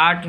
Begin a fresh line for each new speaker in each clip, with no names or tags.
8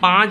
5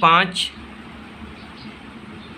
5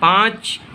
5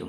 2